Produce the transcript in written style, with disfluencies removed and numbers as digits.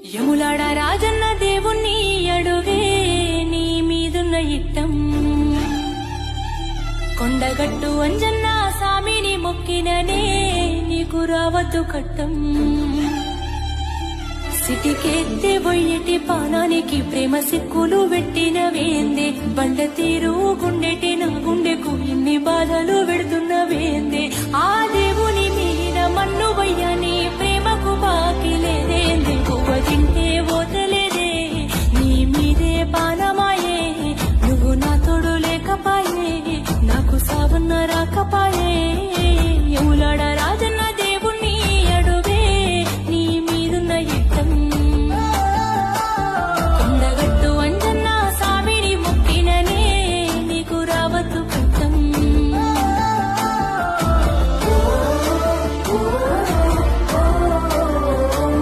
యములాడ రాజన్న దేవుణ్ణి అడుగే నీ మీదున్న ఇట్టం, కొండగట్టు అంజన్న సామిని మొక్కిననే నీకు రావద్దు కట్టం. సిటికెత్తి బొయ్యటి పానానికి ప్రేమ సిక్కులు పెట్టిన వేందే, బండ తీరు గుండెటి నా గుండెకు ఇన్ని బాధలు పెడుతున్న వేందే. ఆ దేవుని మీద మన్ను వయ్యని